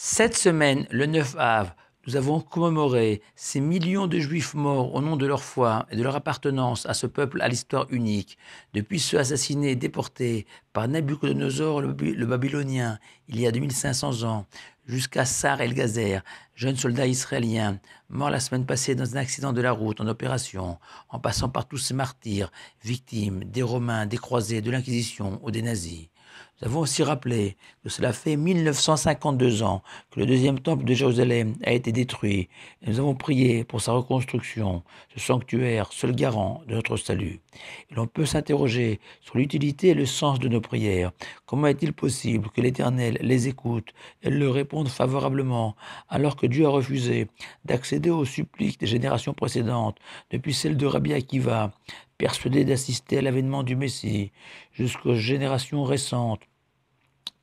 Cette semaine, le 9 av, nous avons commémoré ces millions de Juifs morts au nom de leur foi et de leur appartenance à ce peuple à l'histoire unique, depuis ceux assassinés et déportés par Nabuchodonosor le Babylonien il y a 2500 ans, jusqu'à Sar el-Gazer, jeune soldat israélien, mort la semaine passée dans un accident de la route en opération, en passant par tous ces martyrs, victimes des Romains, des croisés, de l'Inquisition ou des nazis. Nous avons aussi rappelé que cela fait 1952 ans que le deuxième temple de Jérusalem a été détruit et nous avons prié pour sa reconstruction, ce sanctuaire, seul garant de notre salut. Et l'on peut s'interroger sur l'utilité et le sens de nos prières. Comment est-il possible que l'Éternel les écoute et leur réponde favorablement alors que Dieu a refusé d'accéder aux suppliques des générations précédentes, depuis celle de Rabbi Akiva, persuadé d'assister à l'avènement du Messie, jusqu'aux générations récentes,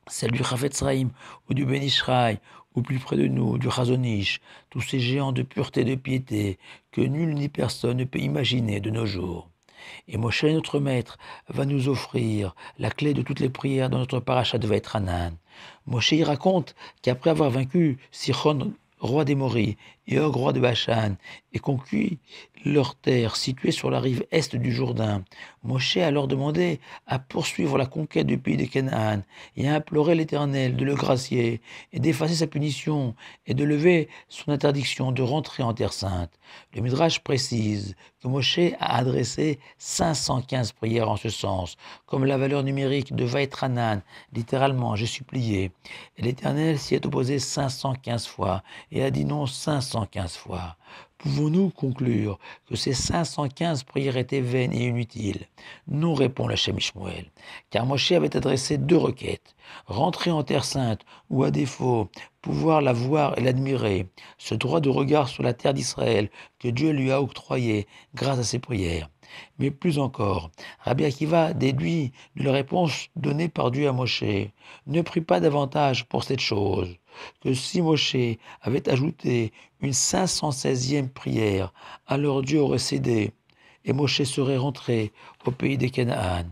celle du Chafetz Chaim ou du Ben Ishraï, ou plus près de nous, du Chazon Ish, tous ces géants de pureté et de piété que nul ni personne ne peut imaginer de nos jours. Et Moshe, notre maître, va nous offrir la clé de toutes les prières dans notre parachat de Vaïtranan. Moshe y raconte qu'après avoir vaincu Sichon, roi d'Émorie, et Og, roi de Bashan, et conquis leur terre située sur la rive est du Jourdain, Moshe a alors demandé à poursuivre la conquête du pays de Canaan et a imploré l'Éternel de le gracier et d'effacer sa punition et de lever son interdiction de rentrer en terre sainte. Le Midrash précise que Moshe a adressé 515 prières en ce sens, comme la valeur numérique de Vaïtranan, littéralement « j'ai supplié ». Et l'Éternel s'y est opposé 515 fois et a dit non 515 fois. Pouvons-nous conclure que ces 515 prières étaient vaines et inutiles? Non, répond la Shem Ishmuel, car Moshe avait adressé deux requêtes, rentrer en terre sainte ou à défaut pouvoir la voir et l'admirer, ce droit de regard sur la terre d'Israël que Dieu lui a octroyé grâce à ses prières. Mais plus encore, Rabbi Akiva déduit de la réponse donnée par Dieu à Moshe, ne prie pas davantage pour cette chose, que si Moshe avait ajouté une 516e prière, alors Dieu aurait cédé et Moshe serait rentré au pays des Canaan.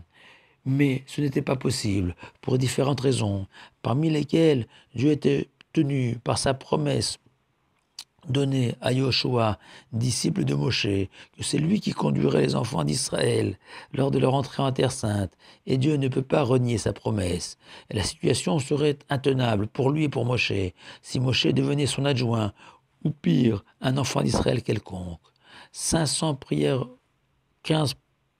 Mais ce n'était pas possible pour différentes raisons, parmi lesquelles Dieu était tenu par sa promesse donnée à Yoshua, disciple de Moshe, que c'est lui qui conduirait les enfants d'Israël lors de leur entrée en terre sainte, et Dieu ne peut pas renier sa promesse. Et la situation serait intenable pour lui et pour Moshe, si Moshe devenait son adjoint, ou pire, un enfant d'Israël quelconque. 500 prières, 15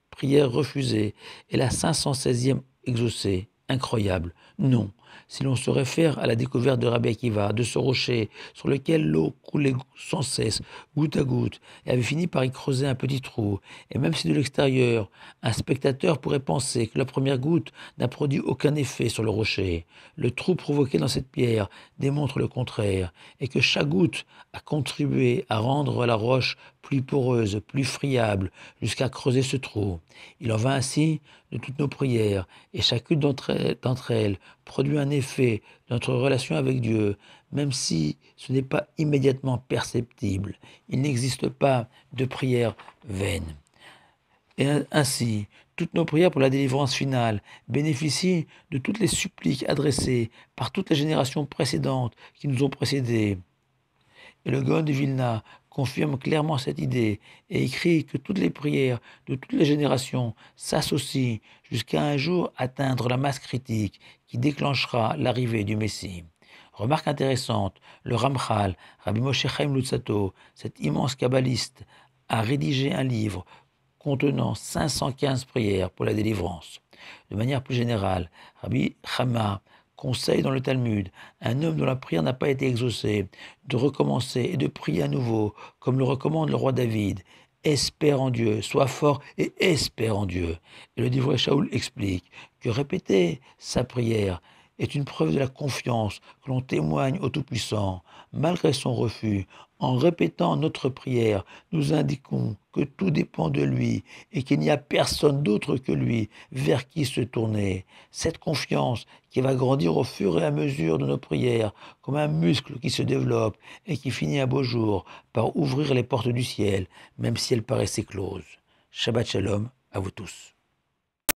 prières refusées, et la 516e exaucée. Incroyable. Non. Si l'on se réfère à la découverte de Rabbi Akiva, de ce rocher sur lequel l'eau coulait sans cesse, goutte à goutte, et avait fini par y creuser un petit trou, et même si de l'extérieur, un spectateur pourrait penser que la première goutte n'a produit aucun effet sur le rocher, le trou provoqué dans cette pierre démontre le contraire, et que chaque goutte a contribué à rendre la roche plus poreuse, plus friable, jusqu'à creuser ce trou. Il en va ainsi de toutes nos prières, et chacune d'entre elles produit un effet dans notre relation avec Dieu, même si ce n'est pas immédiatement perceptible. Il n'existe pas de prière vaine. Et ainsi, toutes nos prières pour la délivrance finale bénéficient de toutes les suppliques adressées par toutes les générations précédentes qui nous ont précédés. Et le Gaon de Vilna confirme clairement cette idée et écrit que toutes les prières de toutes les générations s'associent jusqu'à un jour atteindre la masse critique qui déclenchera l'arrivée du Messie. Remarque intéressante, le Ramchal, Rabbi Moshe Chaim Luzzatto, cet immense kabbaliste, a rédigé un livre contenant 515 prières pour la délivrance. De manière plus générale, Rabbi Chama conseille dans le Talmud, un homme dont la prière n'a pas été exaucée, de recommencer et de prier à nouveau, comme le recommande le roi David. Espère en Dieu, sois fort et espère en Dieu. Et le Divrei Shaul explique que répéter sa prière est une preuve de la confiance que l'on témoigne au Tout-Puissant. Malgré son refus, en répétant notre prière, nous indiquons que tout dépend de lui et qu'il n'y a personne d'autre que lui vers qui se tourner. Cette confiance qui va grandir au fur et à mesure de nos prières, comme un muscle qui se développe et qui finit un beau jour par ouvrir les portes du ciel, même si elles paraissaient closes. Shabbat Shalom à vous tous.